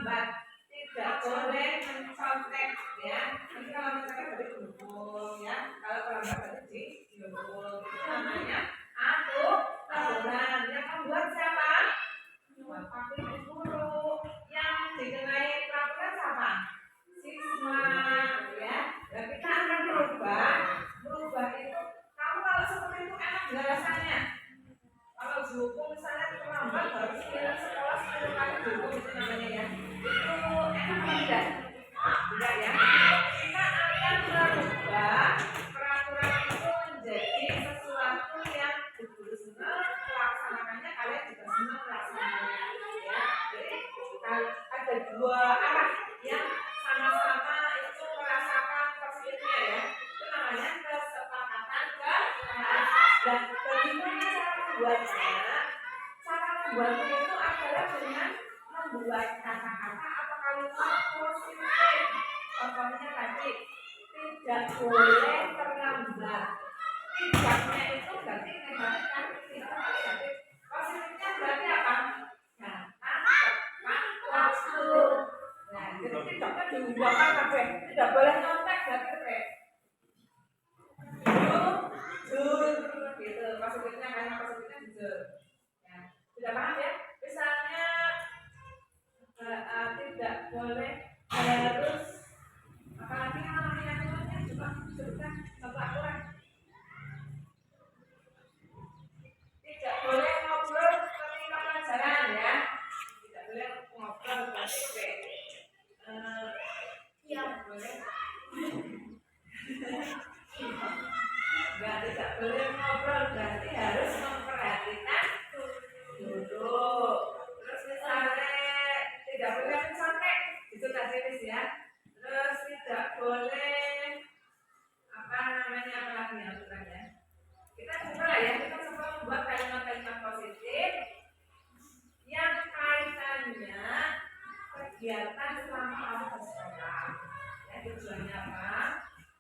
terlambat, tidak boleh mencontek ya. Nanti kalau mencontek berarti dihubung ya. Kalau terlambat berarti dihubung. Itu namanya aturan. Yang membuat siapa? Wakil guru. Yang dikenai peraturan siapa? Siswa ya. Dan kita akan berubah itu. Kamu kalau seperti itu enak nggak rasanya? Kalau dihukum misalnya terlambat harus kirim sekolah 10 kali dihukum itu namanya ya. Itu enak apa tidak? Tidak ya. Kita akan merubah peraturan itu menjadi sesuatu yang guru senang melaksanakannya, kalian juga senang melaksanakannya ya. Jadi ada dua arah yang sama-sama itu merasakan positifnya ya. Itu namanya kesepakatan dan bagaimana cara membuatnya? Cara membuatnya itu adalah dengan membuat kata-kata atau kalimat positif. Contohnya tadi tidak boleh terlambat. Tidaknya itu berarti negatif kan? Tidak negatif. Positifnya berarti apa? Datang tepat waktu. Nah, jadi tidaknya diubahkan sampai tidak boleh nyontek berarti kayak jujur gitu. Positifnya karena positifnya jujur. Ya, sudah paham ya? Misalnya tidak boleh harus apalagi namanya aturannya coba sebutkan satu aturan. Tidak boleh ngobrol ketika pelajaran ya. Tidak boleh ngobrol berarti tidak boleh. Tidak boleh ngobrol berarti harus memperhatikan duduk. Terus misalnya tidak boleh mencontek, itu tadi ya. Terus tidak boleh apa lagi aturannya? Kita coba ya, kita coba membuat kalimat-kalimat positif yang kaitannya kegiatan selama kamu bersekolah. Ya, tujuannya apa?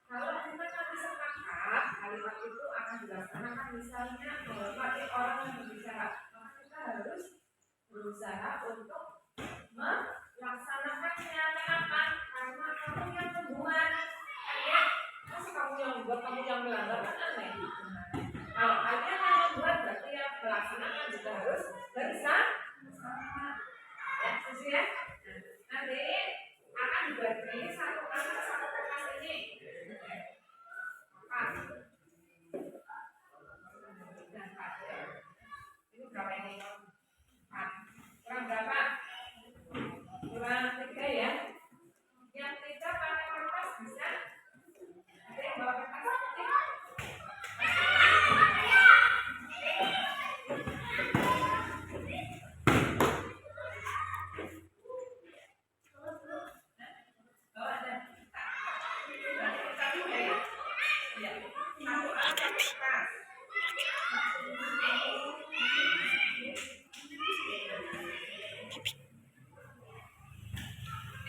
Kalau kita nanti sepakat kalimat itu akan dilaksanakan, misalnya menghormati orang yang berbicara, maka kita harus berusaha untuk melaksanakannya. Kenapa? Karena kamu yang membuat, ya, masih kamu yang membuat, kamu yang melanggar kan aneh. Kalau kalian yang membuat berarti yang melaksanakan juga harus bersama. Ya, setuju ya? Nanti akan dibagi satu kertas ini. Ini berapa ini? Kurang berapa? Kurang 3 ya. Yang 3 pakai kertas bisa? Ada yang bawa kertas?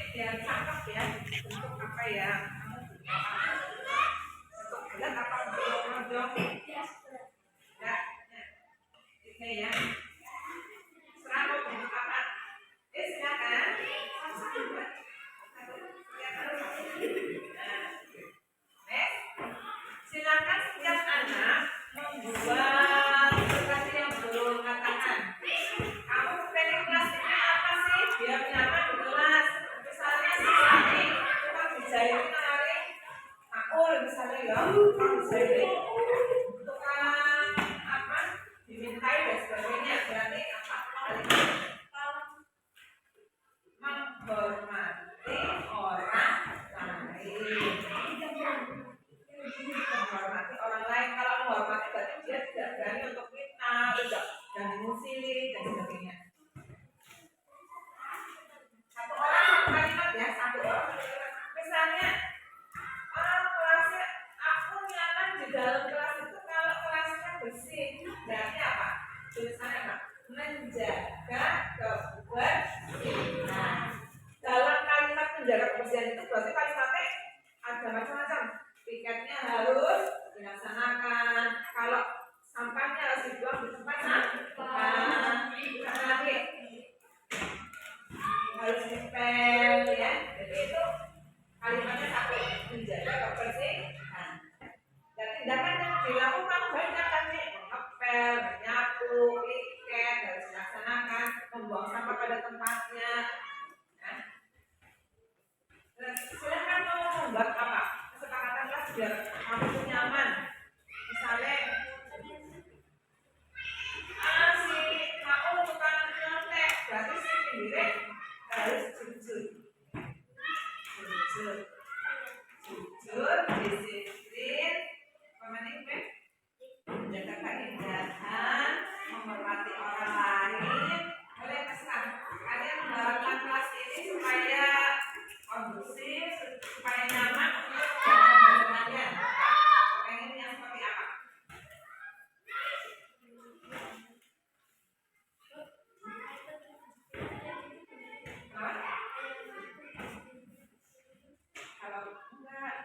Biar cakep ya, untuk apa ya? Untuk bulan apa dong? Ya, ini ya. Serang untuk apa? Silakan. Silakan setiap anak membuat seperti yang belum katakan. Kamu pengen kelasnya apa sih? Biar nyaman di kelas. Misalnya ini kita dijahit tarik akul misalnya ya, dijahit tukang apa? Dimintai dan sebagainya. Berarti apa? Menghormati orang lain. Menghormati orang lain. Kalau menghormati berarti dia tidak berani untuk kita, tidak berani musili dan sebagainya. Satu orang satu kalimat ya, satu orang. Misalnya kelasnya, aku nyaman di dalam kelas itu kalau kelasnya bersih. Berarti apa? Tulisannya apa? Menjaga kebersihan. Dalam kalimat menjaga kebersihan itu berarti kalimatnya ada macam-macam. Tiketnya harus dilaksanakan. Kalau sampahnya harus dibuang di tempat sampah. Lagi harus dipek. biar kamu tuh nyaman. Misalnya si kamu tukang nyontek, berarti si pinggirnya harus jujur, disiplin, komitmen, menjaga keindahan, menghormati orang lain. Boleh pesan kalian mengharapkan kelas ini supaya kondusif, supaya nyaman untuk belajar. Pengen yang seperti apa? Kalau enggak,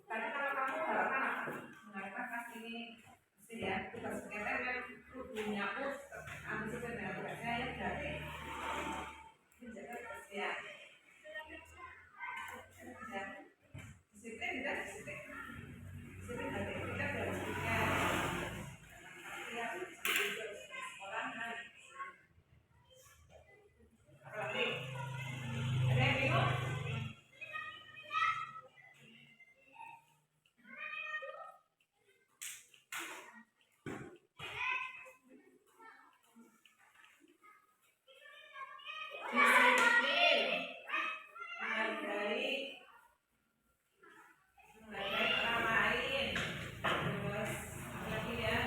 tadi kalau kamu harapkan apa? Mengharapkan kelas ini ya tugas kita kan punya sesuai dengan tugasnya ya, berarti menjaga kebersihan ya, disiplin tidak disiplin berarti kita belajarnya ya sekolah kan, apalagi ada yang bingung? Disiplin, menghargai orang lain, terus apalagi ya,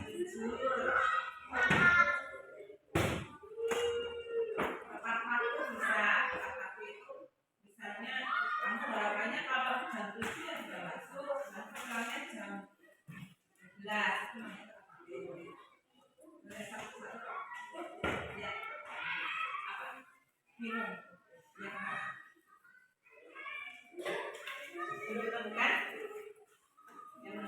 jujur, tepat waktu bisa. Tepat waktu itu misalnya kamu harapannya kalau jam 7 ya sudah masuk, nanti pulangnya jam 11. Boleh satu-satu ya, apa? Minum yang minum kan? Yang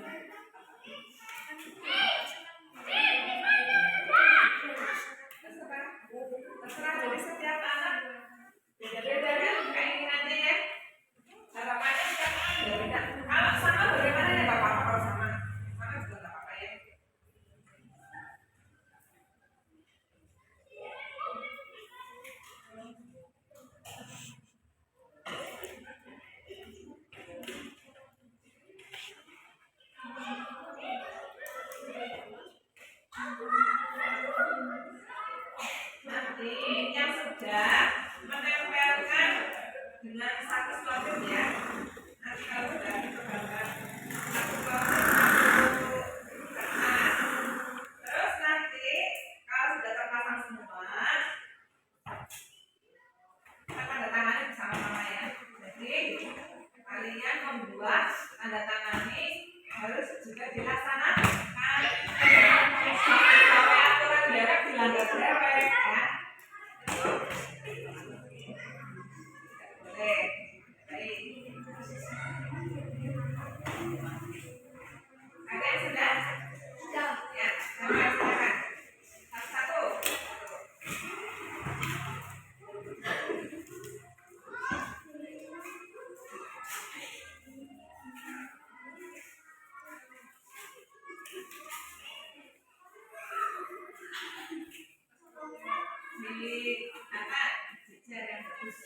terserah dari setiap anak beda-beda kan keinginannya ya, harapannya juga beda. Kalau sama bagaimana ya bapak? Kalau sama juga nggak apa-apa ya. Nanti yang sudah menempelkan dengan satu slotnya ya, nanti kalau sudah dikembangkan satu slotnya terus nanti kalau sudah terpasang semua kita tanda tangani bersama-sama ya. Jadi kalian membuat tanda tangani harus juga dilaksanakan sampai aturan jarak dilanggar dewek ya. Boleh. Baik. Ada yang sudah? Ya, silakan. Satu-satu. Di apa? Jejar yang bagus.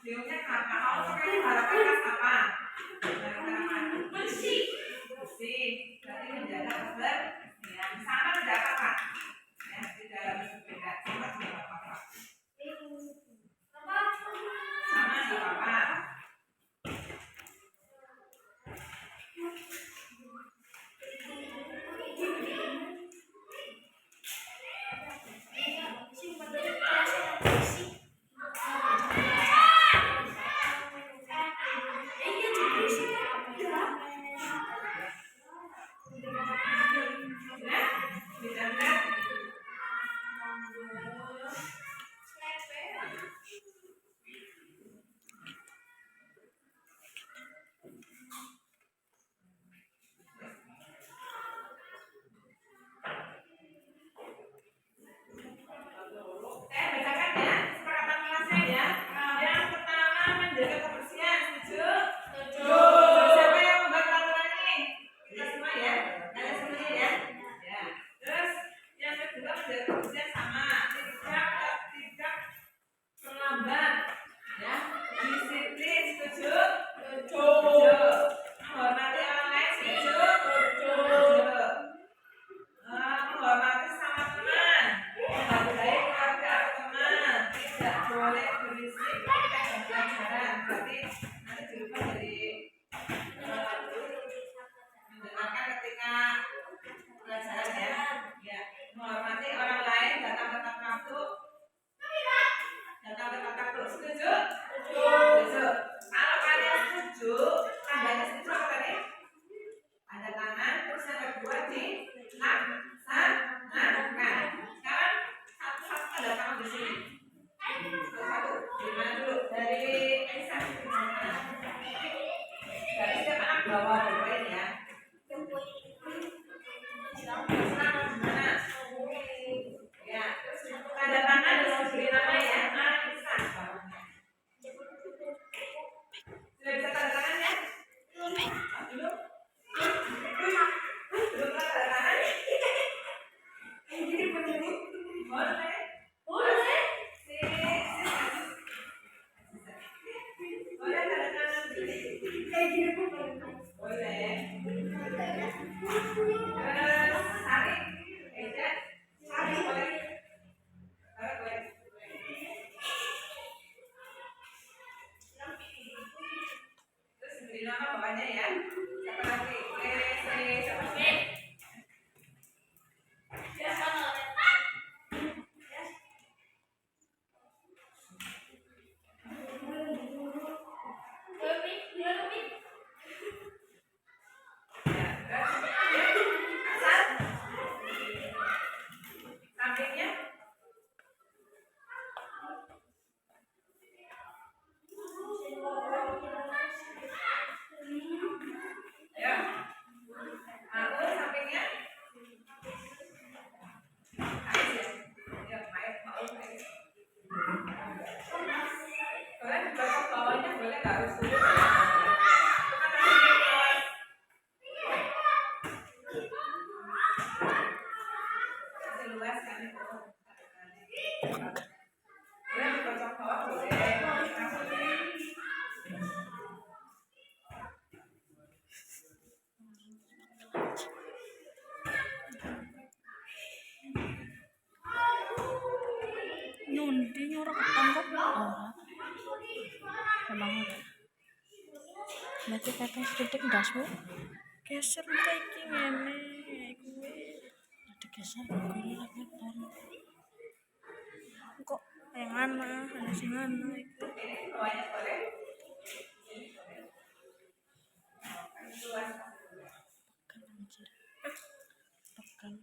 Bingungnya kenapa? Kamu sekarang harapkan kelas apa? Bersih. Bersih. Berarti menjaga kebersihan. Sama tidak apa-apa. Ya, tidak harus berbeda. tanda tangan di sini. Satu, gimana dulu? Dari Aisyah. Dari setiap anak bawa bolpen ya. Gimana? Ya, terus tanda tangan harus diberi nama ya. Aisyah. Sudah bisa tanda tangan ya? Belum? Belum tanda tangan? Boleh. Boleh. Sini. Boleh tanda tangan sini. Boleh. Tarik. Eja. Tarik boleh. Tarik boleh. Terus beri nama bapaknya ya. Siapa lagi? Siapa? Sampingnya. Ya. Lalu sampingnya. Ya, mau. Boleh bapak bawahnya boleh nggak harus dulu. Masih luas kan itu. Boleh dikocok bawah boleh. Nyundi orang ketangkap orang emang udah nanti kata sedikit dasmu geser lagi ngene gue ada geser gue rakyatan kok yang ana ada sing ana itu Bawahnya boleh. Luas. pekan anjir pekan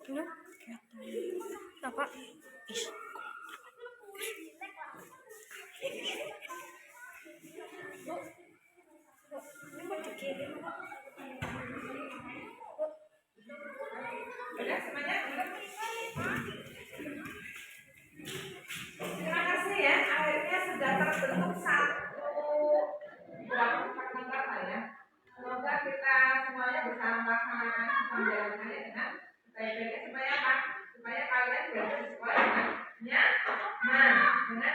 belum kelihatan apa is Udah semuanya? Terima kasih ya. Akhirnya sudah terbentuk satu negara ya. Semoga kita semuanya bisa melaksanakan menjalankannya dengan baik-baiknya supaya apa? Supaya kalian belajar di sekolah dengan nyaman, dengan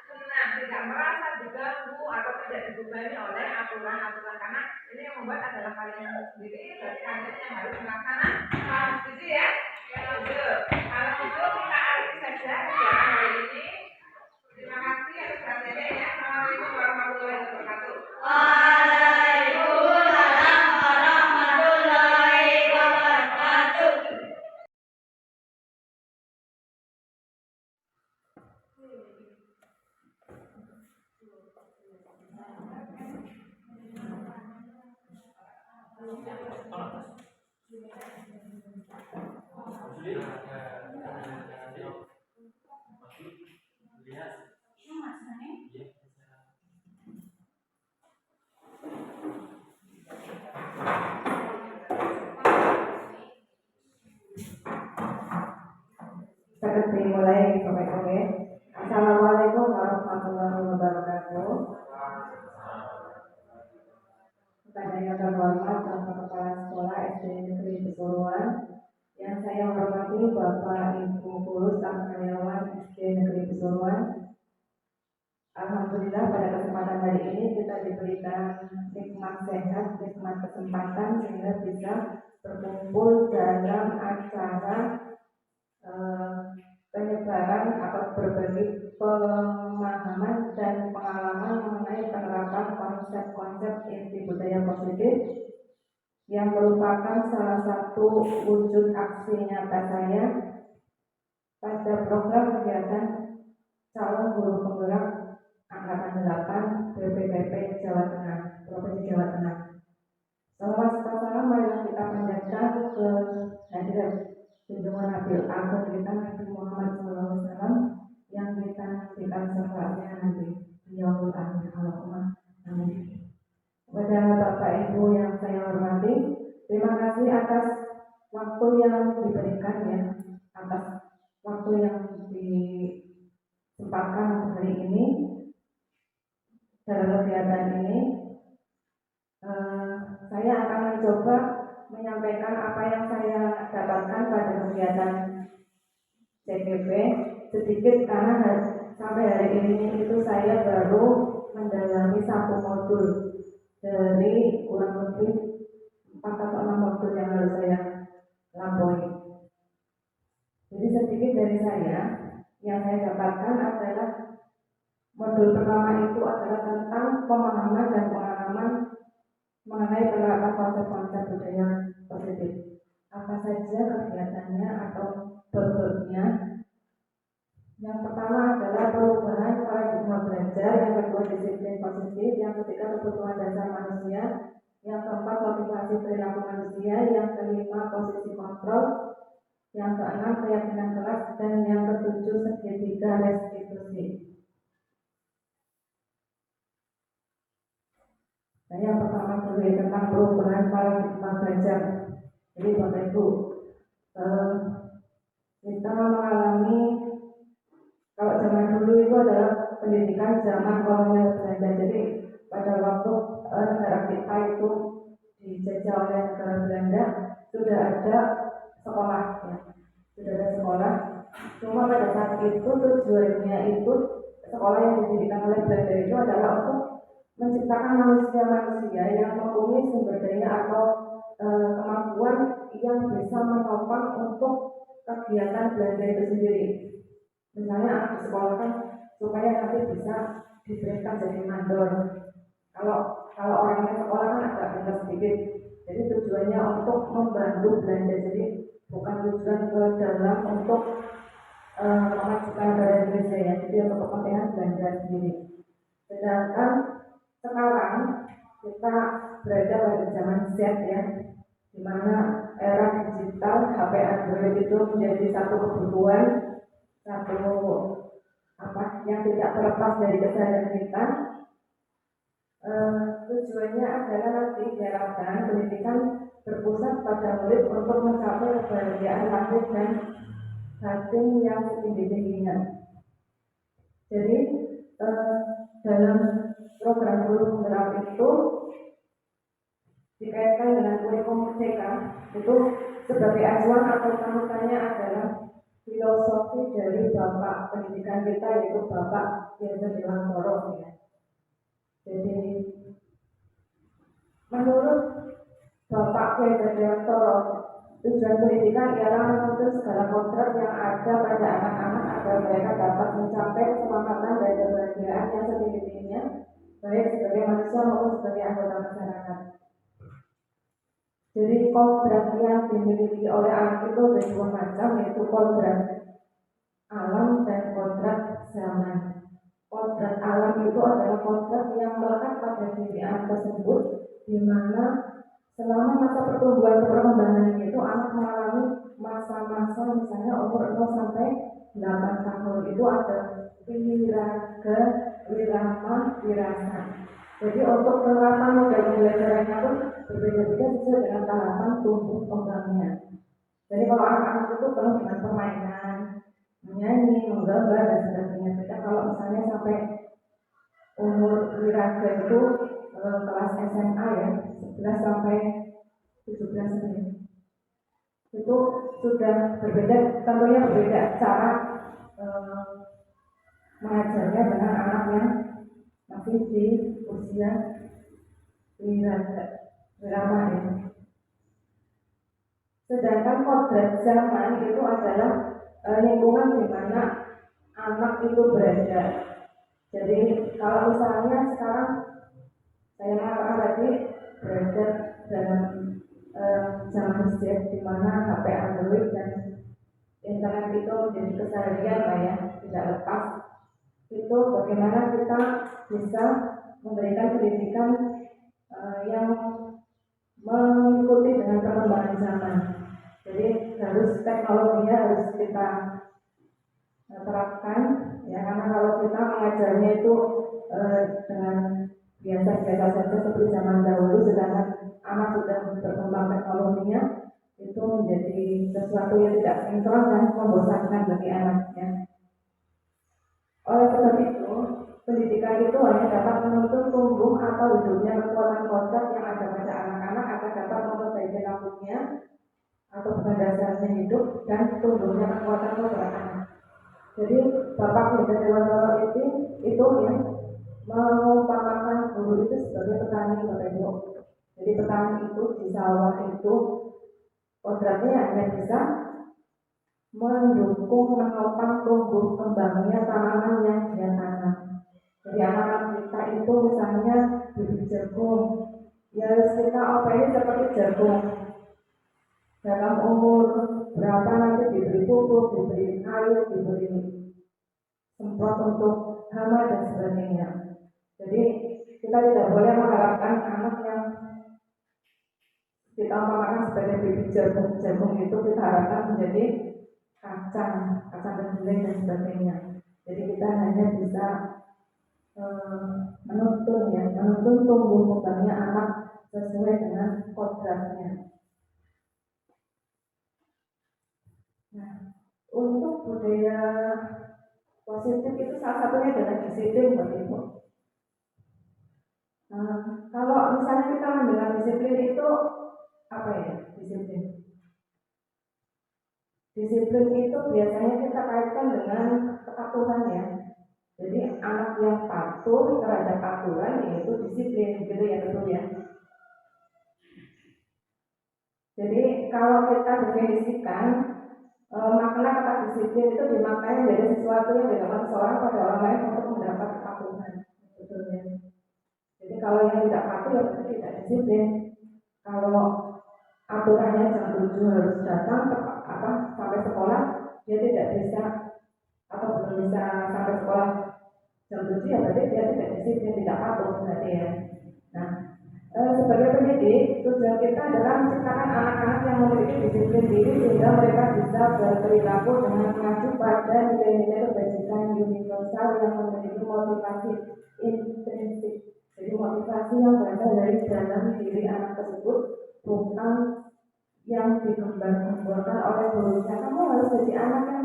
tenang, tidak merasa diganggu atau tidak dibebani oleh aturan-aturan karena ini yang membuat adalah kalian sendiri, berarti kalian yang harus melaksanakan. Setuju ya? Ya setuju. Kalau setuju kita akhiri saja kegiatan hari ini. Terima kasih atas perhatiannya ya. Assalamualaikum warahmatullahi wabarakatuh. Waalaikumsalam warahmatullahi wabarakatuh. Dapat dimulai oke. Assalamualaikum warahmatullahi wabarakatuh. Kepada yang terhormat Bapak Kepala Sekolah SD Negeri Pesuruan, yang saya hormati Bapak Ibu guru staf karyawan SD Negeri Pesuruan. Alhamdulillah pada kesempatan hari ini kita diberikan nikmat sehat, nikmat kesempatan sehingga bisa berkumpul dalam acara penyebaran atau berbagi pemahaman dan pengalaman mengenai penerapan konsep-konsep inti budaya positif yang merupakan salah satu wujud aksi nyata saya pada program kegiatan calon guru penggerak angkatan 8 BPPP Jawa Tengah, Provinsi Jawa Tengah. Selama salam marilah kita panjatkan ke hadirat junjungan Nabi Agung kita Nabi Muhammad SAW. kesempatan untuk hari ini. Dalam kegiatan ini saya akan mencoba menyampaikan apa yang saya dapatkan pada kegiatan CGP sedikit, karena sampai hari ini itu saya baru mendalami satu modul dari kurang lebih 4 atau 6 modul yang harus saya lampaui. Jadi sedikit dari saya yang saya dapatkan adalah modul pertama itu adalah tentang pemahaman dan pengalaman mengenai penerapan konsep-konsep budaya positif. Apa saja kegiatannya atau bentuknya? Yang pertama adalah perubahan paradigma belajar, yang kedua disiplin positif, yang ketiga kebutuhan dasar manusia, yang keempat motivasi perilaku manusia, yang kelima posisi kontrol, yang keenam keyakinan kelas, dan yang ketujuh segitiga restitusi. Nah, yang pertama dulu tentang perubahan paradigma belajar. Jadi Bapak Ibu, kita mengalami, kalau zaman dulu itu adalah pendidikan zaman kolonial Belanda. Jadi pada waktu negara kita itu dijajah oleh negara Belanda, sudah ada sekolah, ya. Sudah ada sekolah. Cuma pada saat itu tujuannya itu sekolah yang didirikan oleh Belanda itu adalah untuk menciptakan manusia-manusia yang mempunyai sumber daya atau kemampuan yang bisa menopang untuk kegiatan Belanda itu sendiri. Misalnya anak disekolahkan supaya nanti bisa diberikan jadi mandor. Kalau orangnya sekolah kan agak pintar sedikit. Jadi tujuannya untuk membantu Belanda. Jadi bukan tujuan ke dalam untuk memajukan negara Indonesia, ya. Jadi untuk kepentingan Belanda sendiri. Sedangkan sekarang kita berada pada zaman Z, ya, di mana era digital, HP Android itu menjadi satu kebutuhan, satu yang tidak terlepas dari keseharian kita. Tujuannya adalah nanti diharapkan pendidikan berpusat pada murid untuk mencapai kebahagiaan lahir dan batin yang setinggi-tingginya. Jadi dalam program guru penggerak itu dikaitkan dengan kurikulum merdeka, itu sebagai acuan atau panutannya adalah filosofi dari Bapak pendidikan kita, yaitu Bapak Jenderal Dewantoro, ya. Jadi menurut Bapak Jenderal Dewantoro, tujuan pendidikan ialah menuntut segala kodrat yang ada pada anak-anak agar mereka dapat mencapai keselamatan dan kebahagiaan yang setinggi-tingginya, baik sebagai manusia maupun sebagai anggota masyarakat. Jadi kodrat yang dimiliki oleh anak itu ada dua macam, yaitu kodrat alam dan kodrat zaman. Kodrat alam itu adalah kodrat yang melekat pada diri anak tersebut, di mana selama masa pertumbuhan perkembangan itu anak mengalami masa-masa misalnya umur 0 sampai 8 tahun itu ada wiraga, wirama, wirasa. Jadi untuk penerapan model pembelajarannya pun berbeda-beda sesuai dengan tahapan tumbuh kembangnya. Jadi kalau anak-anak itu penuh dengan permainan, menyanyi, menggambar dan sebagainya. Beda kalau misalnya sampai umur wiraga itu kelas SMA, ya, 11 sampai 17 ini. Itu sudah berbeda, tentunya berbeda cara mengajarnya dengan anak yang masih di usia wirama, ya. Sedangkan kodrat zaman itu adalah lingkungan di mana anak itu berada. Jadi kalau misalnya sekarang saya mengatakan tadi berada dalam zaman Z, di mana HP Android dan internet itu menjadi keseharian, ya, tidak lepas. Itu bagaimana kita bisa memberikan pendidikan yang mengikuti dengan perkembangan zaman. Jadi harus teknologinya harus kita terapkan, ya, karena kalau kita mengajarnya itu dengan biasa-biasa saja seperti zaman dahulu, sedangkan anak sudah berkembang teknologinya, itu menjadi sesuatu yang tidak sinkron dan membosankan bagi anaknya. Oleh dapat menuntun tumbuh atau hidupnya kekuatan kodrat yang ada pada anak-anak agar dapat memperbaiki lambungnya atau pada dasarnya hidup dan tumbuhnya kekuatan kodrat anak. Jadi Bapak Guru Dewan Bapak itu yang mengumpamakan guru itu sebagai petani Bapak Ibu. Jadi petani itu di sawah itu kodratnya hanya bisa mendukung menopang tumbuh kembangnya tanaman yang dia tanam. Jadi anak-anak kita itu misalnya bibit jagung, ya kita openi seperti jagung. Dalam umur berapa nanti diberi pupuk, diberi air, diberi semprot untuk hama dan sebagainya. Jadi kita tidak boleh mengharapkan anak yang kita umpamakan sebagai bibit jagung itu kita harapkan menjadi kacang kedelai dan sebagainya. Jadi kita hanya bisa menuntun tumbuh kembangnya anak sesuai dengan kodratnya. Nah, untuk budaya positif itu salah satunya adalah disiplin, Bapak Ibu. Kalau misalnya kita mendengar disiplin itu apa ya? Disiplin itu biasanya kita kaitkan dengan kepatuhan ya. Jadi anak yang patuh terhadap aturan yaitu disiplin, gitu ya betul ya. Jadi kalau kita definisikan makna kata disiplin itu dimaknai menjadi sesuatu yang dilakukan seseorang pada orang lain untuk mendapat kepatuhan, betul ya. Jadi kalau yang tidak patuh ya berarti tidak disiplin. Kalau aturannya jam 7 harus datang sampai sekolah, dia tidak bisa atau belum bisa sampai sekolah jam 7 ya berarti dia tidak disiplin, tidak patuh berarti ya. Nah, sebagai pendidik tujuan kita adalah menciptakan anak-anak yang memiliki disiplin diri sehingga mereka bisa berperilaku dengan mengacu pada nilai-nilai kebajikan universal yang memiliki motivasi intrinsik. Jadi motivasi yang berasal dari dalam diri anak tersebut, bukan yang digembar-gemborkan oleh gurunya. Kamu harus jadi anak yang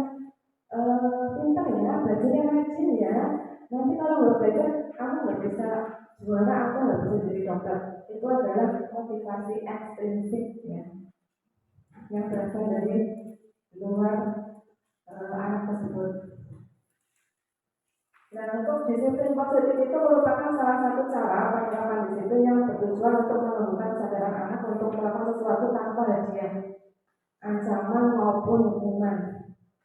pintar ya, belajar yang rajin ya. Nanti kalau nggak belajar, kamu nggak bisa juara atau nggak bisa jadi dokter. Itu adalah motivasi ekstrinsik ya, yang berasal dari luar anak tersebut. Nah, untuk disiplin positif itu merupakan salah satu cara penerapan disiplin yang bertujuan untuk menumbuhkan kesadaran anak untuk melakukan sesuatu tanpa hadiah, ancaman maupun hukuman.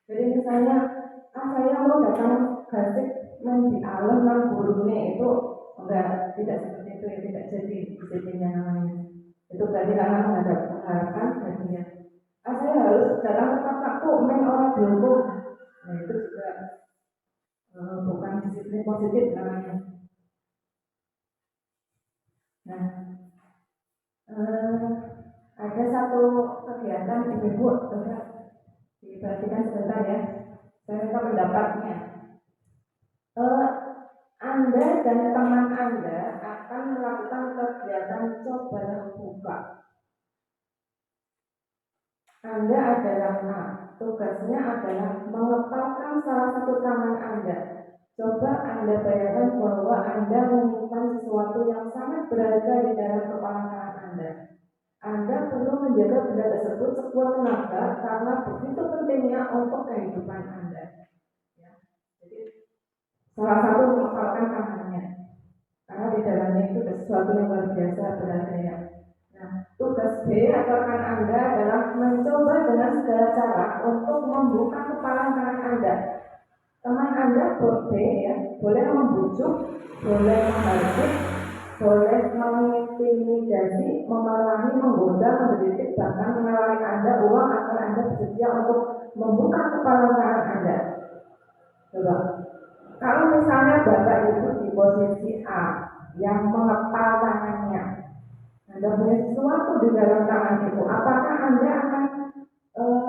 Jadi misalnya, saya mau datang gasik main di alam nang burungnya itu tidak seperti itu ya, tidak jadi disiplinnya namanya. Itu berarti karena mengharapkan hadiah. Saya harus datang tepat waktu main orang dihukum. Nah itu juga bukan disiplin positif namanya. Nah, ada satu kegiatan ibu diperhatikan sebentar ya. Saya minta pendapatnya. Anda dan teman Anda akan melakukan kegiatan cobalah buka. Anda adalah A. Tugasnya adalah mengepalkan salah satu tangan Anda. Coba Anda bayangkan bahwa Anda menyimpan sesuatu yang sangat berharga di dalam kepala tangan Anda. Anda perlu menjaga benda tersebut sekuat tenaga karena begitu pentingnya untuk kehidupan Anda. Ya. Jadi salah satu mengepalkan tangannya, karena di dalamnya itu ada sesuatu yang luar biasa berharga ya. Nah, tugas B atau rekan Anda adalah mencoba dengan segala cara untuk membuka kepala tangan Anda. Teman Anda boleh membujuk, boleh menghardik, boleh mengintimidasi, memarahi, menggoda, menggelitik, bahkan menawari Anda uang agar Anda bersedia untuk membuka kepala tangan Anda. Coba, kalau misalnya Bapak Ibu di posisi A yang mengepal tangannya, Anda punya sesuatu di dalam tangan itu, apakah Anda akan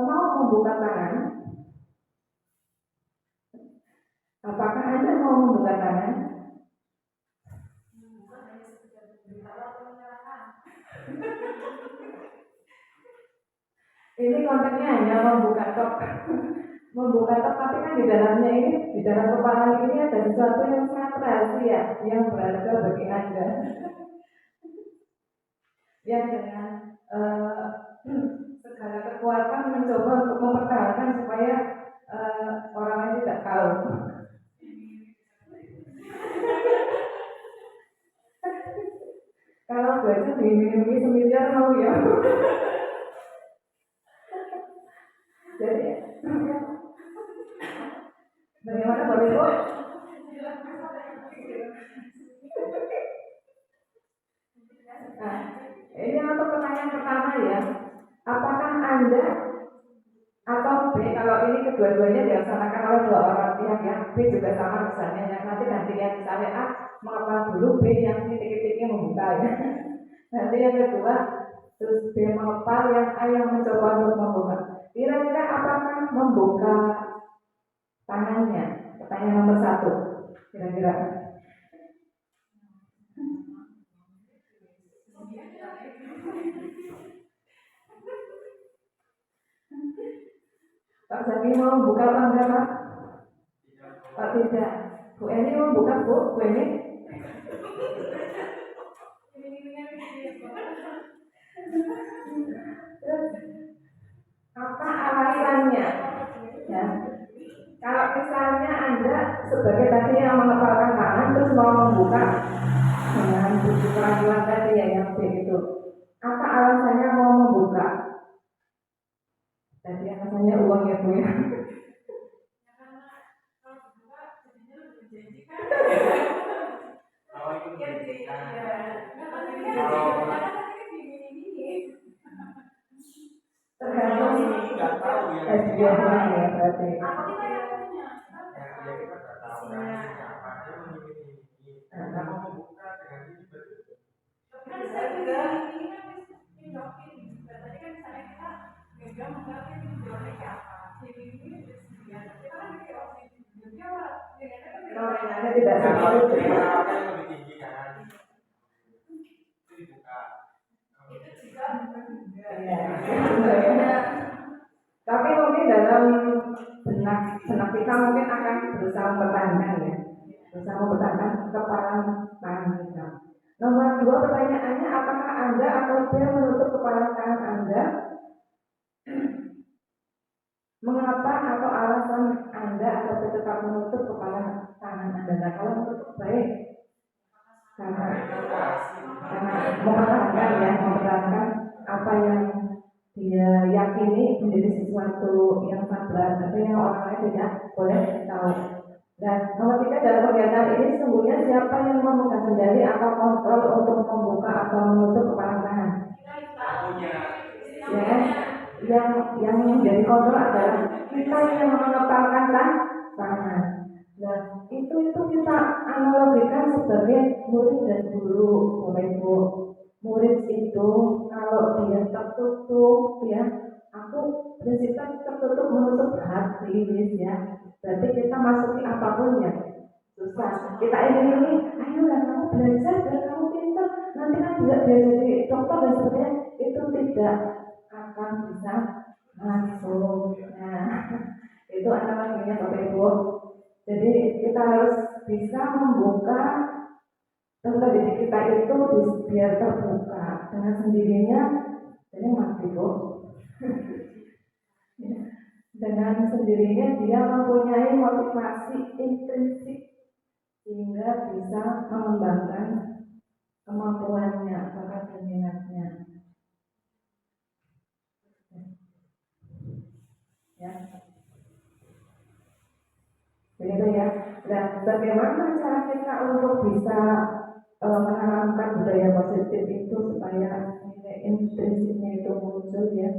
mau membuka tangan? Apakah Anda mau membuka tangan? Ini konteksnya hanya membuka tok. membuka tapi kan di dalamnya ini, di dalam kepala ini ada sesuatu yang sangat rahasia yang berharga bagi Anda. Yang dengan segala kekuatan mencoba untuk mempertahankan supaya orang lain tidak tahu. Kalau baca diminum semiliar mau ya. Jadi bagaimana Bapak Ibu? Nah, ini untuk pertanyaan pertama ya. Apakah Anda atau B, kalau ini kedua-duanya dilaksanakan oleh dua orang pihak yang B juga sama misalnya, yang nanti gantian misalnya A mengepal dulu, B yang titik-titiknya membuka ya. Nanti yang kedua terus B mengepal, yang A yang mencoba untuk membuka. Kira-kira apakah membuka tangannya? Pertanyaan nomor 1. Kira-kira Pak Zaki mau buka apa enggak Pak? Pak tidak. Bu Eni mau buka Bu? Bu Eni? Terus apa alasannya? Ya. Kalau misalnya Anda sebagai tadi yang mengepalkan tangan terus mau membuka dengan bukti peradilan tadi ya yang begitu, apa alasannya mau membuka? Tadi alasannya uang ya Bu ya. Tergantung SDM ya berarti. Kalau Anda tidak seperti itu. Tapi mungkin dalam benak kita mungkin akan berusaha mempertahankan ya, berusaha mempertahankan kepalan tangan kita. Nomor 2 pertanyaannya, apakah Anda atau dia menutup kepala tangan Anda? Mengapa atau alasan Anda atau dia tetap menutup kepala tangan Anda? Nah, kalau menutup baik karena mempertahankan ya, mempertahankan apa yang dia yakini menjadi sesuatu yang sabar, tapi yang orang lain tidak boleh tahu. Dan nomor 3, dalam kegiatan ini sesungguhnya siapa yang memegang kendali atau kontrol untuk membuka atau menutup kepala tangan? Ya, yang menjadi kontrol adalah kita yang mengepalkan tangan. Nah, itu kita analogikan sebagai murid dan guru, Bapak Ibu. Murid itu kalau dia tertutup ya, aku prinsipnya tertutup menutup hati ya. Berarti kita masuki apapun ya susah. Kita ini, ayolah kamu belajar dan kamu pintar, nanti kan bisa jadi dokter dan sebagainya. Itu tidak akan bisa masuk. Nah, itu analoginya Bapak Ibu. Jadi kita harus bisa membuka tempat didik kita itu biar terbuka dengan sendirinya. Jadi mati Bu. Dengan sendirinya dia mempunyai motivasi intrinsik sehingga bisa mengembangkan kemampuannya, bakat dan minatnya. Ya. Begitu ya. Dan bagaimana cara kita untuk bisa menanamkan budaya positif itu supaya nilai intrinsiknya itu muncul ya.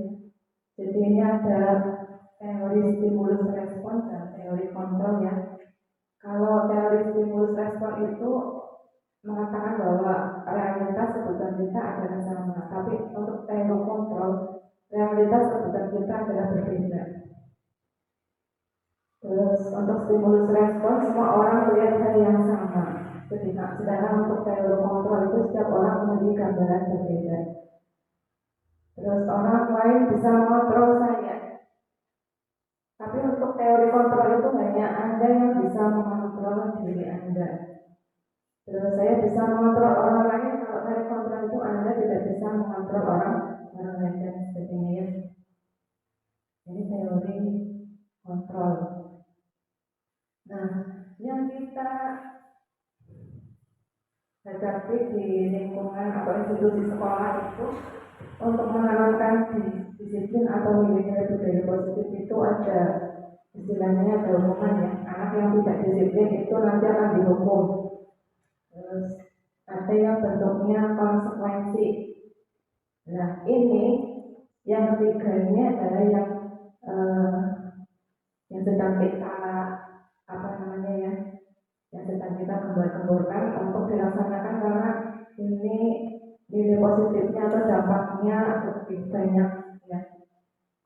Jadi ini ada teori stimulus respon dan teori kontrol ya. Kalau teori stimulus respon itu mengatakan bahwa realitas kebutuhan kita adalah sama, tapi untuk teori kontrol realitas kebutuhan kita adalah berbeda. Terus untuk stimulus respon semua orang melihat hal yang sama. Sedangkan untuk teori kontrol itu setiap orang memiliki gambaran berbeda. Terus orang lain bisa mengontrol saya. Tapi untuk teori kontrol itu hanya Anda yang bisa mengontrol diri Anda. Terus saya bisa mengontrol orang lain, kalau teori kontrol itu Anda tidak bisa mengontrol orang lain dan sebagainya. Ini teori kontrol. Nah, yang kita hadapi di lingkungan atau institusi sekolah itu untuk menanamkan disiplin atau nilai-nilai budaya positif itu ada istilahnya, ada hukuman ya. Anak yang tidak disiplin itu nanti akan dihukum. Terus ada yang bentuknya konsekuensi. Nah, ini yang ketiga ini adalah yang sedang kita yang sedang kita gembar-gemborkan untuk dilaksanakan, karena ini nilai positifnya atau dampaknya lebih banyak ya.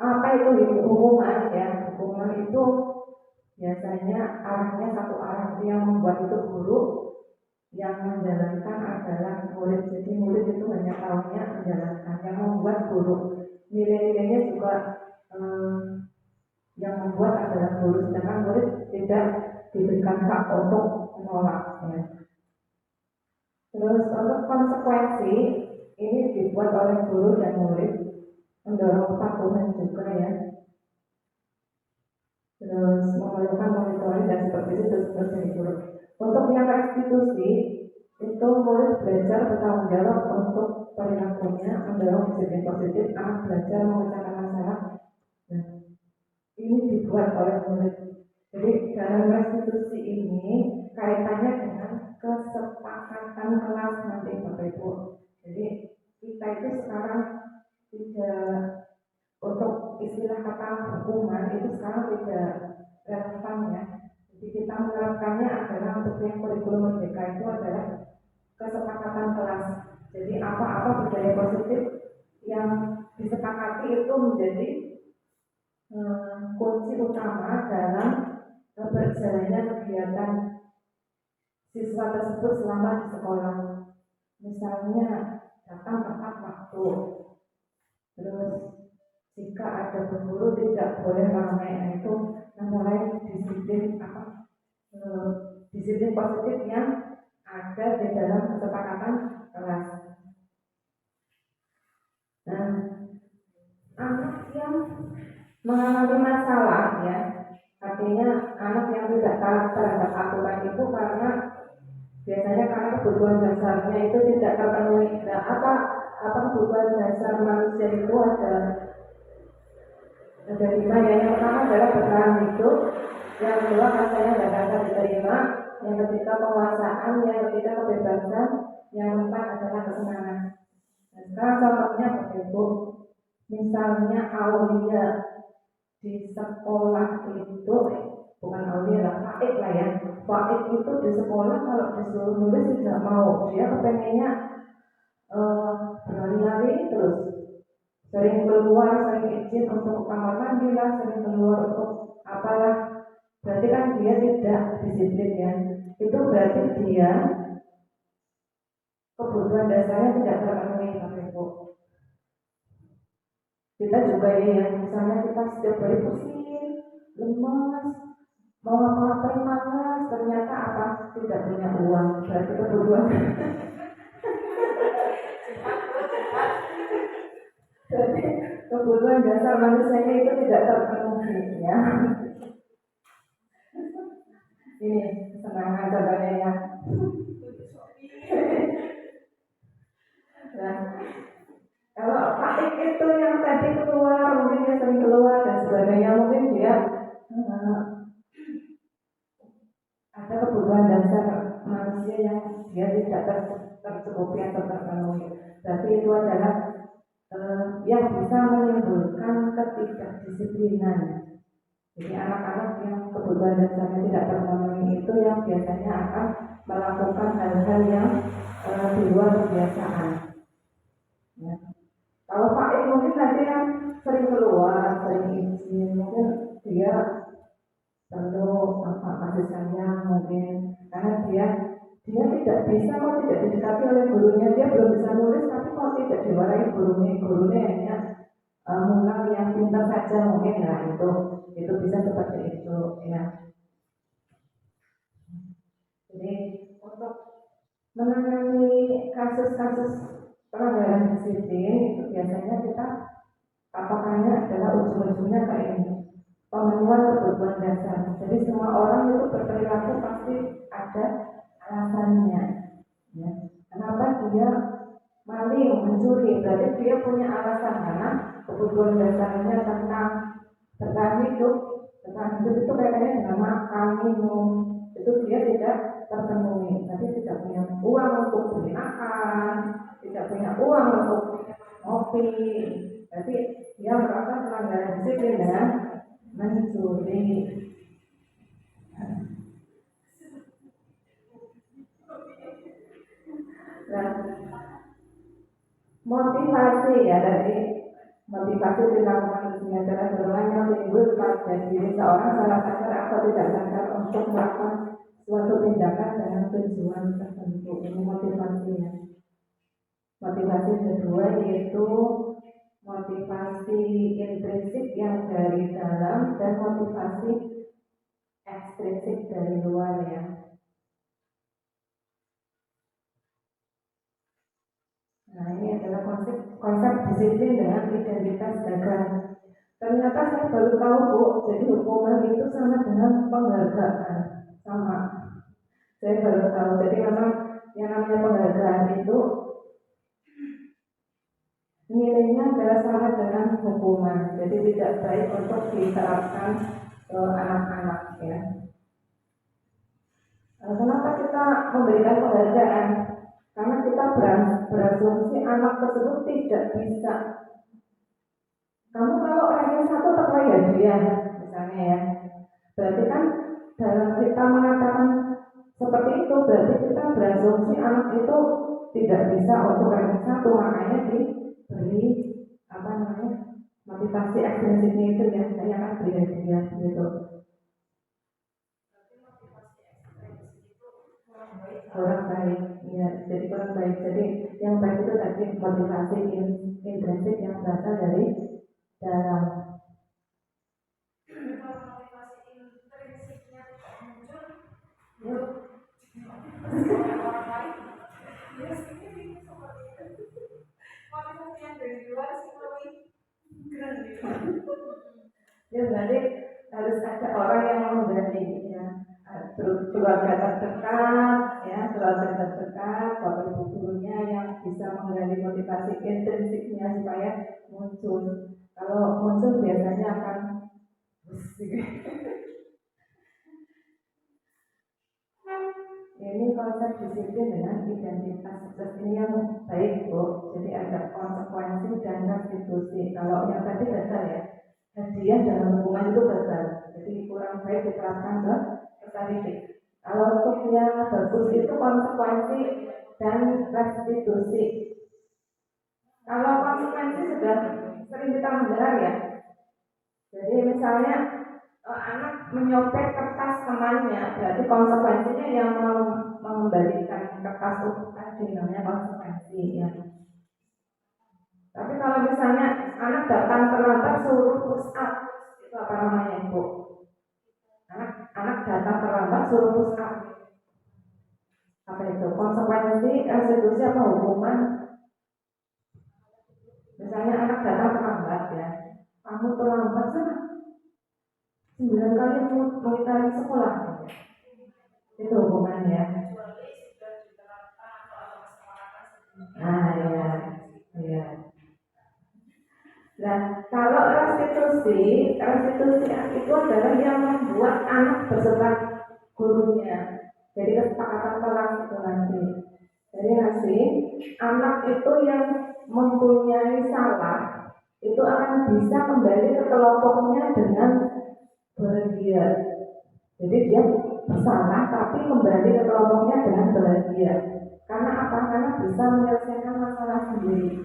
Apa itu hukuman ya? Hukuman itu biasanya arahnya satu arah, yang membuat itu guru, yang menjalankan adalah murid. Jadi murid itu hanya tahunya menjalankan, yang membuat guru. Nilai-nilainya juga yang membuat adalah guru, sedangkan murid tidak diberikan hak untuk menolak ya. Terus untuk konsekuensi ini dibuat oleh guru dan murid, mendorong kepatuhan juga ya. Terus memerlukan monitoring dan supervisi terus dari guru. Untuk yang institusi itu murid belajar bertanggung jawab untuk perilakunya, mendorong disiplin positif, belajar memecahkan masalah. Nah, ini dibuat oleh murid. Jadi dalam restitusi ini kaitannya dengan kesepakatan kelas nanti Bapak Ibu. Jadi kita itu sekarang tidak, untuk istilah kata hukuman itu sekarang tidak relevan ya. Jadi kita menerapkannya adalah untuk yang kurikulum merdeka itu adalah kesepakatan kelas. Jadi apa-apa budaya positif yang disepakati itu menjadi kunci utama dalam berjalannya kegiatan siswa tersebut selama di sekolah. Misalnya datang tepat waktu. Terus jika ada guru tidak boleh ramai, itu mulai disiplin disiplin positif yang ada di dalam kesepakatan kelas. Nah, anak yang mengalami masalah ya, artinya anak yang tidak taat terhadap aturan itu karena biasanya karena kebutuhan dasarnya itu tidak terpenuhi. Nah, apa kebutuhan dasar manusia itu ada 5 ya. Yang pertama adalah bertahan hidup, yang kedua rasanya dan rasa diterima, yang ketiga penguasaan, yang ketiga kebebasan, yang keempat adalah kesenangan. Nah, sekarang contohnya Bapak Ibu, misalnya Aulia di sekolah itu, bukan Aulia lah, Faik lah ya. Faik itu di sekolah kalau disuruh nulis tidak mau, dia kepengennya berlari-lari terus, sering keluar, sering izin untuk kamar mandi lah, sering keluar untuk apalah. Berarti kan dia tidak disiplin ya. Itu berarti dia kebutuhan dasarnya tidak terpenuhi Bapak Ibu. Kita juga ya, misalnya kita setiap hari pusing, lemas, mau ngapa-ngapain malas, ternyata apa? Tidak punya uang, berarti kebutuhan. Jadi kebutuhan dasar manusianya itu tidak terpenuhi ya. Ini kesenangan contohnya ya. Nah, kalau Faik itu yang tadi keluar, mungkin dia sering keluar dan sebagainya, mungkin dia ada kebutuhan dasar manusia yang dia tidak tercukupi atau terpenuhi. Berarti itu adalah yang bisa menimbulkan ketidakdisiplinan. Jadi anak-anak yang kebutuhan dasarnya tidak terpenuhi itu yang biasanya akan melakukan hal-hal yang di luar kebiasaan. Ya. Kalau Faik mungkin nanti yang sering keluar, sering izin, mungkin dia perlu kasih sayang mungkin, karena dia tidak bisa, kok tidak didekati oleh gurunya, dia belum bisa nulis tapi kok tidak diwarai gurunya hanya ngulang yang pintar saja mungkin. Nah itu bisa gitu ya. Jadi untuk menangani kasus-kasus pelanggaran disiplin itu biasanya kita patokannya adalah ujung-ujungnya kayak ini, pemenuhan kebutuhan dasar. Jadi semua orang itu berperilaku pasti ada alasannya ya. Kenapa dia maling, mencuri, berarti dia punya alasan karena kebutuhan dasarnya tentang bertahan hidup itu kaitannya dengan makan, minum, itu dia tidak terpenuhi. Tapi tidak punya uang untuk beli makan, tidak punya uang untuk ngopi, berarti dia melakukan pelanggaran disiplin dengan mencuri. Nah, motivasi ya dari motivasi dilakukan dengan cara dorongan yang timbul pada diri seorang salah sadar atau tidak sadar untuk melakukan suatu tindakan dengan tujuan tertentu. Ini motivasinya. Motivasi kedua yaitu motivasi intrinsik yang dari dalam dan motivasi ekstrinsik dari luar ya. Nah, ini adalah konsep disiplin dengan identitas gagal. Ternyata saya baru tahu Bu, jadi hukuman itu sama dengan penghargaan, sama. Saya baru tahu. Jadi memang yang namanya penghargaan itu nilainya adalah sama dengan hukuman. Jadi tidak baik untuk diterapkan ke anak-anak ya. Kenapa kita memberikan penghargaan? Karena kita berasumsi anak tersebut tidak bisa. Kamu kalau ranking 1 terbaik ya dia, misalnya ya. Berarti kan dalam kita mengatakan seperti itu, berarti kita berasumsi anak itu tidak bisa untuk ranking 1, makanya diberi motivasi ekstrinsiknya itu ya, saya akan beri hadiah gitu. Orang baik, ya, jadi orang baik. Jadi yang baik itu tadi motivasi intrinsik yang berasal dari dalam. Motivasi intrinsiknya muncul, yuk. Orang baik, ya ini seperti itu. Motivasi yang dari luar sih keren gitu. Ya berarti harus ada orang yang mengganti ya. Keluarga terdekat, ya keluarga terdekat, bapak ibu gurunya yang bisa menggali motivasi intrinsiknya supaya muncul. Kalau muncul biasanya akan ini konsep disiplin dengan identitas. Terus ini yang baik Bu. Jadi ada konsekuensi dan restitusi. Kalau yang tadi gagal ya, hadiah dalam hubungan itu gagal. Jadi kurang baik diterapkan ke didik. Kalau untuk yang bagus itu konsekuensi dan restitusi. Kalau konsekuensi sudah sering kita mendengar ya. Jadi misalnya anak menyopek kertas temannya, berarti konsekuensinya yang mengembalikan kertas itu tadi namanya konsekuensi ya. Tapi kalau misalnya anak datang terlambat suruh push up, itu apa namanya Ibu? Anak datang terlambat suruh push up. Apa itu? Konsekuensi, restitusi apa hukuman? Misalnya anak datang terlambat ya, kamu terlambat sana 9 kali mengitari sekolah, itu hukumannya. Nah ya. Nah, kalau restitusi itu adalah yang membuat anak beserta gurunya. Jadi kesepakatan kelas itu nanti. Jadi nanti anak itu yang mempunyai salah itu akan bisa kembali ke kelompoknya dengan bahagia. Jadi dia bersalah tapi kembali ke kelompoknya dengan bahagia. Karena apa? Karena bisa menyelesaikan masalah sendiri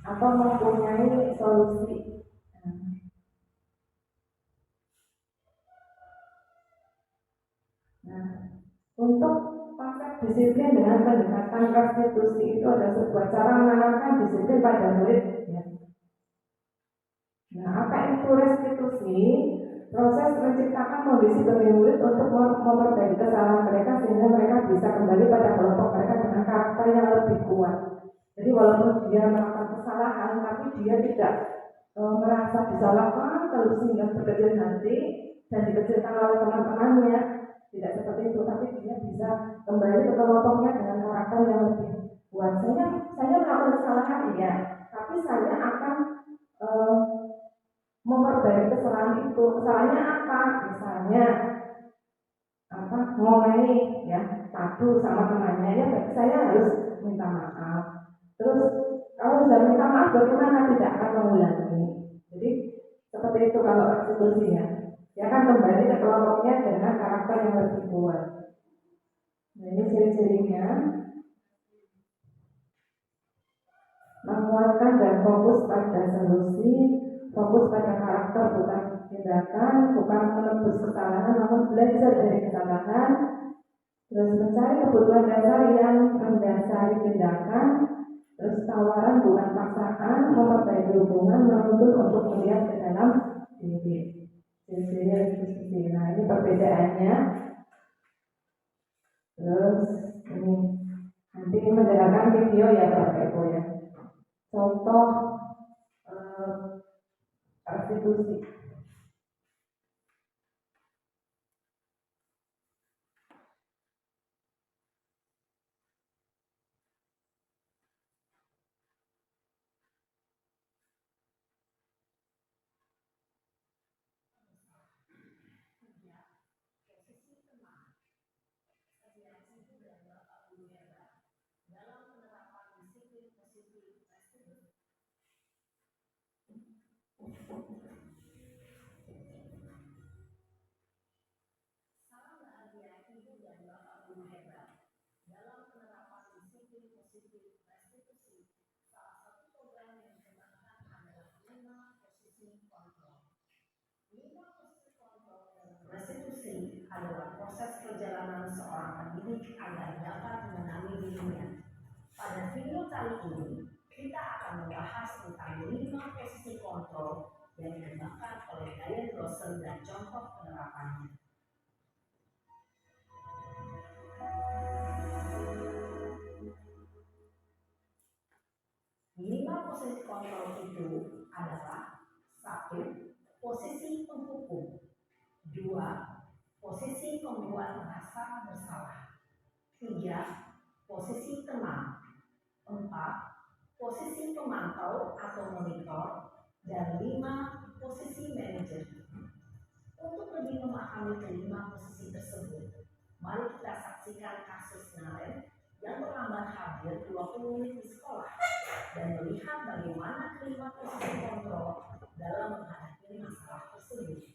atau mempunyai solusi. Nah, untuk konsep disiplin dengan pendekatan restitusi itu ada sebuah cara menanamkan disiplin pada murid. Ya. Nah, apa itu restitusi? proses menciptakan kondisi bagi murid untuk memperbaiki kesalahan mereka sehingga mereka bisa kembali pada kelompok mereka dengan karakter yang lebih kuat. Jadi walaupun dia melakukan kesalahan, tapi dia tidak merasa disalahkan terus sehingga berkecil hati dan dikecilkan oleh teman-temannya. Tidak seperti itu, tapi dia bisa kembali ke kelompoknya dengan karakter yang lebih kuat. Saya melakukan kesalahan, iya, tapi saya akan memperbaiki kesalahan itu. Kesalahannya apa? Misalnya ngomeni ya, padu sama temannya, ya berarti saya harus minta maaf. Terus kalau sudah minta maaf, bagaimana? Tidak akan mengulangi. Jadi seperti itu kalau eksekusinya. Dia akan kembali ke kelompoknya dengan karakter yang lebih kuat. Nah, ini ciri-cirinya. Menguatkan dan fokus pada solusi, fokus pada karakter bukan tindakan, bukan menebus kesalahan namun belajar dari kesalahan. Terus mencari kebutuhan dasar yang mendasari tindakan. Terus tawaran bukan paksaan, memperbaiki hubungan, menuntut untuk melihat ke dalam diri. Ciri-ciri. Nah, ini perbedaannya. Terus ini nanti mendengarkan video ya Bapak Ibu ya. Contoh restitusi. Restitusi adalah proses perjalanan seorang pendidik agar dapat mengenali dirinya. Pada video kali ini, kita akan membahas tentang 5 posisi kontrol yang dikembangkan oleh Diane Lawson dan contoh penerapannya. 5 posisi kontrol itu adalah 1. Posisi penghukum, 2. Posisi pembuat merasa bersalah, 3. Posisi teman, 4. Posisi pemantau atau monitor, dan 5. Posisi manajer. Untuk lebih memahami kelima posisi tersebut, mari kita saksikan kasus Naren yang terlambat hadir 20 menit di sekolah dan melihat bagaimana kelima posisi kontrol dalam menghadapi masalah tersebut.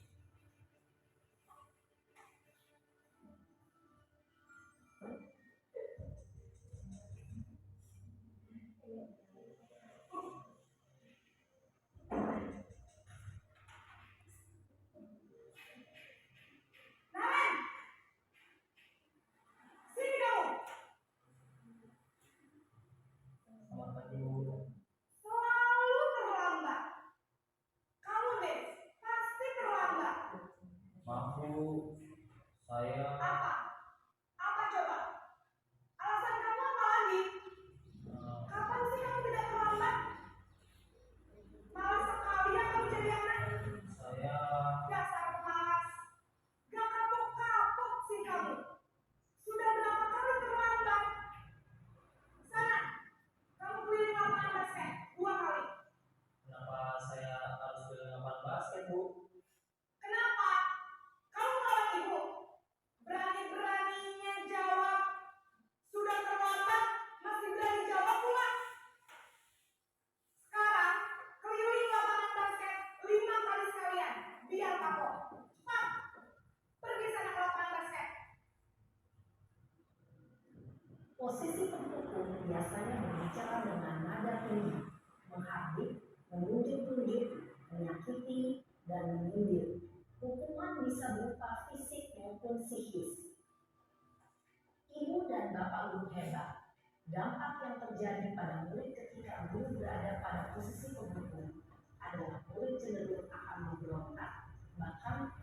Selalu terlambat. Kamu nih pasti terlambat. Maaf Bu, saya Apa? Apa coba? Alasan kamu apa lagi? Kapan sih kamu tidak terlambat? Malas sekali ya kamu jadi anak. saya Dasar pemalas. Gak kapok-kapok sih kamu. Sudah berapa kali terlambat? Sana, kamu keliling lapangan basket 2 kali. kenapa saya harus ke lapangan basket Bu? Kenapa? Kamu nolak ibu. Berani-beraninya jawab. Sudah terlambat, masih berani jawab pula. Sekarang, keliling lapangan basket 5 kali sekalian. Biar kapok. Cepat. Pergi sana ke lapangan basket. Posisi penghukum biasanya berbicara dengan nada tinggi, menghardik, menunjuk-nunjuk, menyakiti, dan menyindir. Hukuman bisa berupa fisik maupun psikis. Ibu dan bapak guru hebat. Dampak yang terjadi pada murid ketika guru berada pada posisi penghukum adalah murid cenderung akan memberontak, bahkan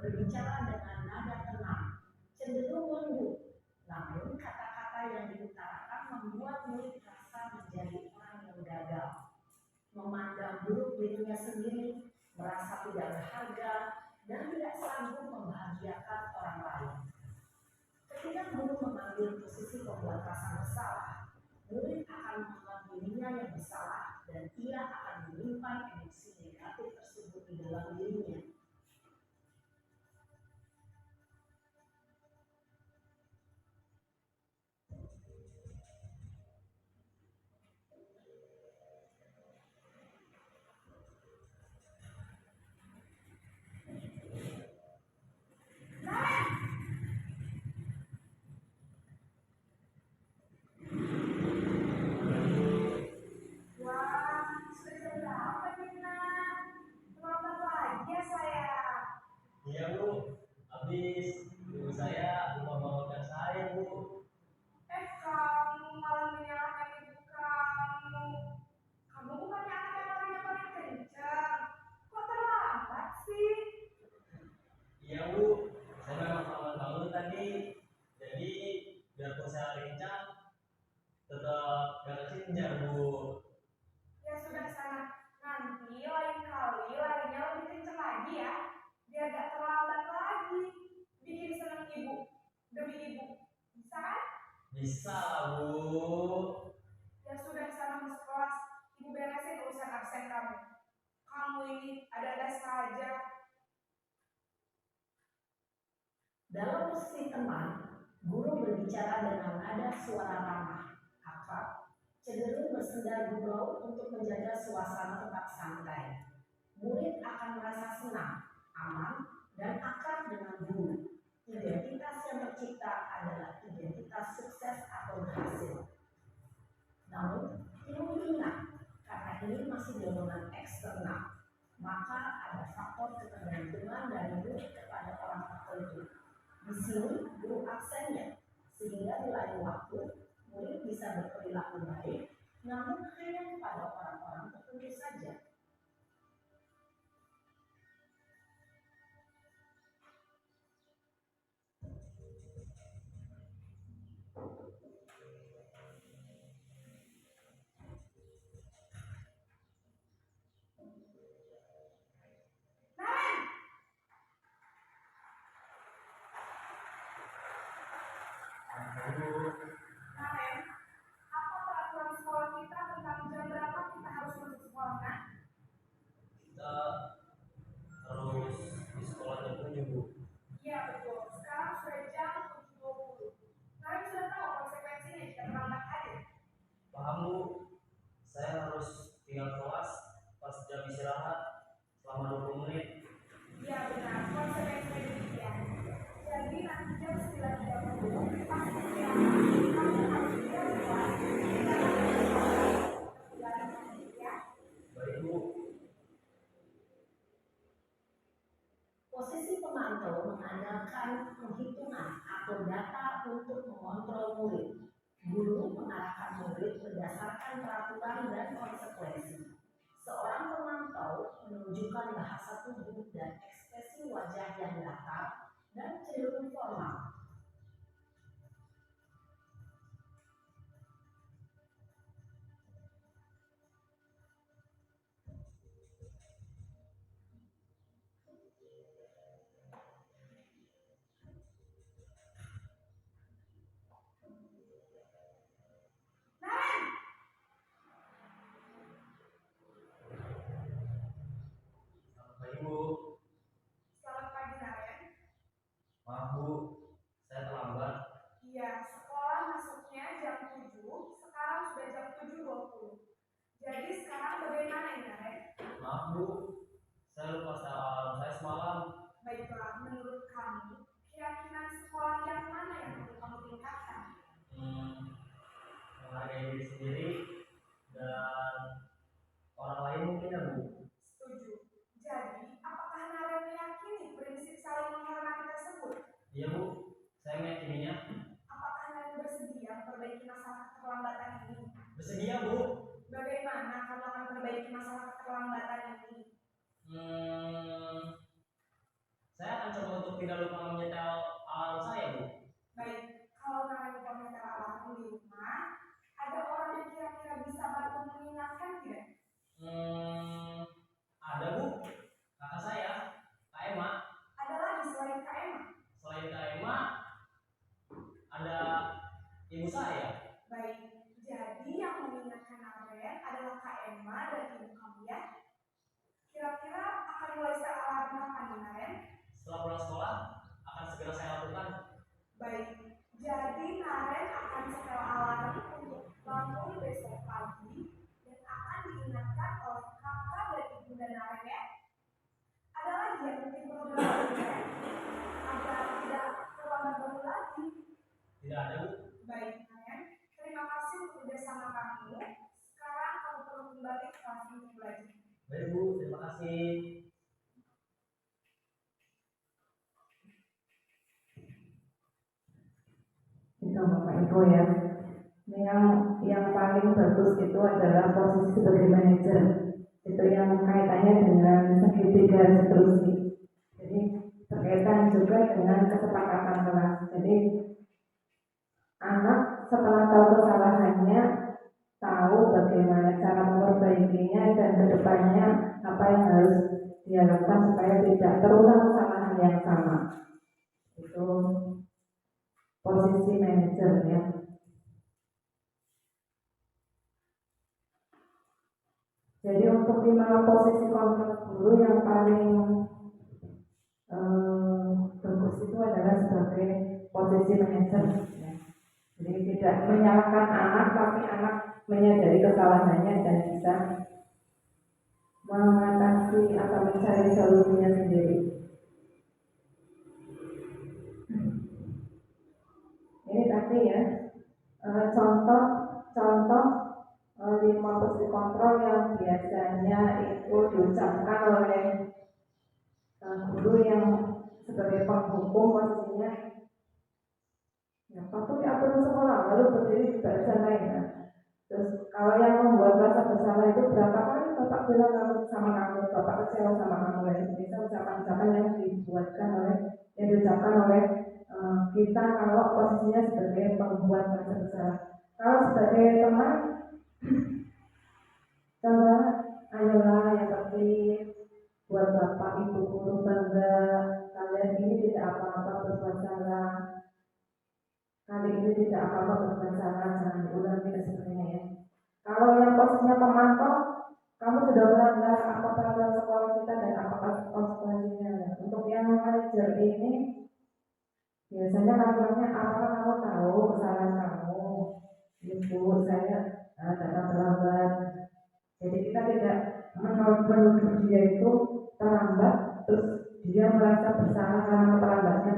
berbicara dengan nada tenang, cenderung lembut, namun kata-kata yang diutarakan membuat murid merasa menjadi orang yang gagal, memandang buruk dirinya sendiri, merasa tidak berharga, dan tidak sanggup membahagiakan orang lain. Ketika guru mengambil posisi pembuat rasa bersalah, murid akan menganggap dirinya yang bersalah dan ia akan menyimpan emosi negatif tersebut di dalam dirinya. Wah, sudah jam berapa nih, Nak? Terlambat lagi ya saya. Iya Bu, habis ibu saya lupa bawakan saya Bu. Kamu malah menyalahkan ibu kamu. Kamu bukannya anak yang larinya paling kencang. Kok terlambat sih? Iya Bu, saya memang selamat bangun tadi. Jadi biarpun saya lari kencang, tetap gak kekejar Bu. Ya sudah sana. Nanti lain kali larinya lebih kencang lagi ya. Biar gak terlambat lagi. Bikin senang ibu. Demi ibu. Bisa kan? Bisa lah Bu. Ya sudah sana masuk kelas. Ibu beresin urusan absen kamu. Kamu ini ada-ada saja. Dalam posisi teman, guru berbicara dengan nada suara ramah, akrab, cenderung bersenda gurau untuk menjaga suasana tetap santai. Murid akan merasa senang, aman, dan akrab dengan guru. Identitas yang tercipta adalah identitas sukses atau berhasil. Namun, perlu ingat, karena ini masih dorongan eksternal, maka ada faktor ketergantungan dari murid kepada orang tertentu. Di sini guru aksennya, sehingga di lain waktu murid bisa berperilaku baik, namun hanya kepada orang-orang tertentu saja. Bu, Karen, apa peraturan sekolah kita tentang jam berapa kita harus masuk sekolah, Nak? kita harus di sekolah jam 7 Bu. Iya betul. Sekarang sudah jam 7.20. Kalian sudah tahu konsekuensinya jika terlambat hadir. Paham Bu, saya harus tinggal kelas pas jam istirahat selama 20 menit. Iya benar, konsekuensinya demikian. Jadi nanti jam 9.30 pasti kamu harus tidak kelas. Ya. Baik Bu. Posisi pemantau mengandalkan penghitungan atau data untuk mengontrol murid. Guru mengarahkan murid berdasarkan peraturan dan konsekuensi. Seorang pemantau menunjukkan bahasa tubuh dan ekspresi wajah yang datar dan cenderung formal. Selamat pagi Bu. Selamat pagi, Naren. Maaf Bu, saya terlambat. Iya, sekolah masuknya jam 7, sekarang sudah jam 7.20. Jadi sekarang bagaimana ini, Naren? Maaf Bu, saya lupa alarm saya semalam. Baiklah, menurut kamu, keyakinan sekolah yang mana yang perlu kamu tingkatkan? Menghargai diri sendiri dan orang lain mungkin ya Bu. Setuju. Jadi, apakah Naren meyakini prinsip saling menghormati tersebut? Iya Bu, saya meyakininya. Apakah Naren bersedia memperbaiki masalah keterlambatan ini? Bersedia Bu. Bagaimana kamu akan memperbaiki masalah keterlambatan ini? Saya akan coba tidak lupa menyetel alarm saya, Bu. Baik, kalau kalian lupa menyetel alarm di rumah, ada orang yang kira-kira bisa bantu mengingatkan tidak? Ada, Bu. Kakak saya, Kak Emma. Ada lagi selain Kak Emma? Selain Kak Emma, ada ibu saya. Baik, jadi yang mengingatkan Naren adalah Kak Emma dan ibu kamu ya. Kira-kira akan mulai set alarm kapan nih Naren? Setelah pulang sekolah, akan segera saya lakukan. Baik, jadi Naren akan setel alarm untuk bangun besok pagi dan akan diingatkan oleh kakak dan ibunda Naren ya. Ada lagi yang mungkin perlu dilakukan agar tidak terlambat bangun lagi? Tidak ada, Bu. Baik Naren, terima kasih untuk kerjasama kamu. Sekarang kamu perlu kembali ke kelas untuk belajar. Baik, Bu. Terima kasih. Itu Bapak Ibu ya. Yang paling bagus itu adalah posisi sebagai manajer. Itu yang kaitannya dengan segitiga dan seterusnya. Jadi berkaitan juga dengan kesepakatan kelas. Jadi anak setelah tahu kesalahannya, tahu bagaimana cara memperbaikinya dan kedepannya apa yang harus dia lakukan supaya tidak terulang kesalahan yang sama. Itu posisi manajer ya. Jadi untuk 5 posisi kontrak guru yang paling bagus itu adalah sebagai posisi manajer ya. Jadi tidak menyalahkan anak, tapi anak menyadari kesalahannya dan bisa mengatasi atau mencari solusinya sendiri. Ini tadi ya contoh 5 posisi kontrol yang biasanya itu diucapkan oleh guru yang sebagai penghukum posisinya ya patuhi aturan sekolah lalu berdiri di barisan lain. Terus kalau yang membuat rasa bersalah itu berapa kali bapak bilang kamu sama kamu, bapak kecewa sama kamu ya. Bisa ucapan-ucapan yang diucapkan oleh kita kalau posisinya sebagai pembuat rasa bersalah. Kalau sebagai teman contoh ayolah yang penting buat bapak ibu guru bangga kalian ini tidak apa-apa berbuat salah, kali ini tidak apa-apa berbuat salah, jangan diulangi dan sebagainya ya. Kalau yang posisinya pemantau, kamu sudah melanggar apa peraturan sekolah kita dan apa konsekuensinya. Untuk yang manajer ini biasanya kalimatnya apakah kamu tahu kesalahan kamu, ibu saya datang terlambat. Jadi kita tidak menuduh dia itu terlambat, terus dia merasa bersalah karena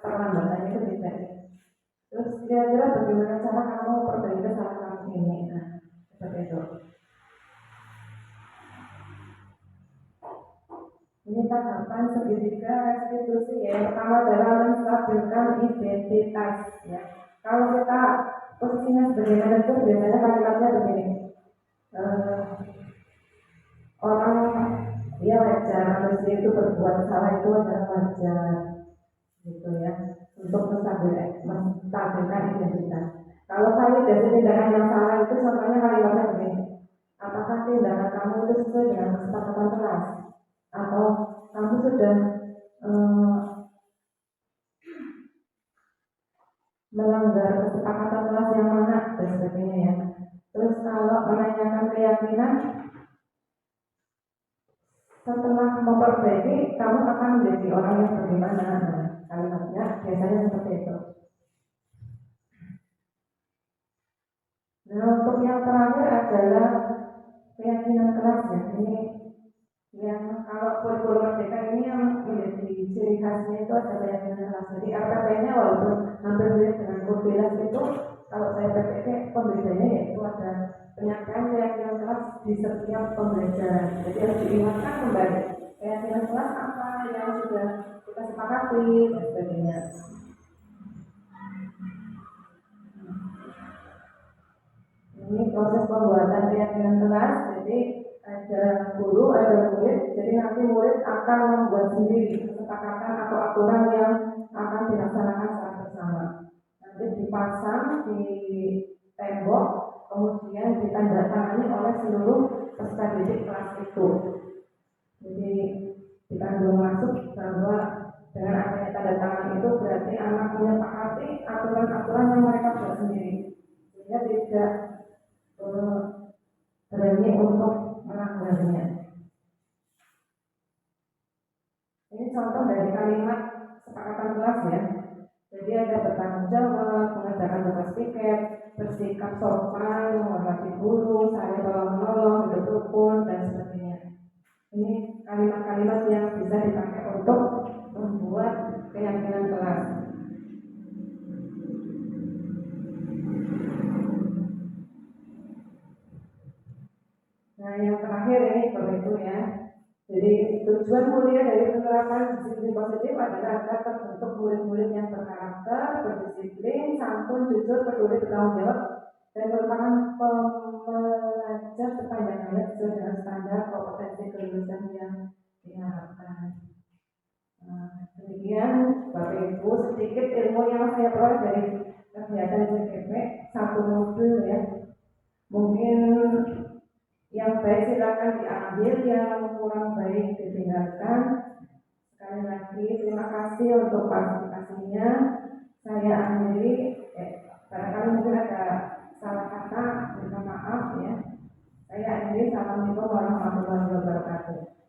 terlambatannya itu tidak. Terus kira-kira bagaimana cara kamu perbaiki kesalahan kamu ini? Nah, seperti itu. Ini tahapan segitiga restitusi ya. Yang pertama adalah menstabilkan identitas ya. Kalau kita posisinya sebagai manajer biasanya kalimatnya begini. Orang ya wajar manusia itu berbuat salah itu adalah wajar gitu ya, untuk menstabilkan identitas. Kalau validasi tindakan yang salah itu contohnya kalimatnya begini, apakah tindakan kamu itu sesuai dengan kesepakatan kelas atau kamu sudah melanggar kesepakatan kelas yang mana dan sebagainya ya. Terus kalau menanyakan keyakinan, setelah memperbaiki kamu akan menjadi orang yang bagaimana. Nah, kalimatnya biasanya seperti itu. Nah, untuk yang terakhir adalah keyakinan kelas ya. Ini yang kalau kurikulum merdeka ini yang menjadi ciri khasnya itu ada keyakinan kelas. Jadi RPP-nya walaupun hampir mirip dengan kurbilas itu, kalau saya PPT pembedanya yaitu ada penyampaian keyakinan kelas di setiap pembelajaran. Jadi harus diingatkan kembali keyakinan kelas apa yang sudah kita sepakati dan sebagainya. Ini proses pembuatan keyakinan kelas. Jadi ada guru, ada murid. Jadi nanti murid akan akan membuat sendiri kesepakatan atau aturan yang akan dilaksanakan secara bersama. Nanti dipasang di tembok, kemudian ditandatangani oleh seluruh peserta didik kelas itu. Jadi dikandung masuk bahwa dengan adanya tanda tangan itu berarti anak menyepakati aturan-aturan yang mereka buat sendiri, sehingga tidak berani untuk melanggarnya. Ini contoh dari kalimat kesepakatan kelas ya. Jadi ada bertanggung jawab, mengerjakan tugas piket, bersikap sopan, menghormati guru, saling tolong-menolong, hidup rukun, dan sebagainya. Ini kalimat-kalimat yang bisa dipakai untuk membuat keyakinan kelas. Nah, yang terakhir ini Bapak Ibu ya. Jadi tujuan mulia dari penerapan disiplin positif adalah agar terbentuk murid-murid yang berkarakter, berdisiplin, santun, jujur, peduli, bertanggung jawab, dan merupakan pembelajar sepanjang hayat sesuai dengan standar kompetensi kelulusan yang diharapkan. Demikian Bapak Ibu sedikit ilmu yang saya peroleh dari kegiatan CGP, satu modul ya. Mungkin yang baik silakan diambil, yang kurang baik ditinggalkan. Sekali lagi terima kasih untuk partisipasinya. Saya akhiri, barangkali mungkin ada salah kata, minta maaf ya. Saya akhiri, assalamualaikum warahmatullahi wabarakatuh.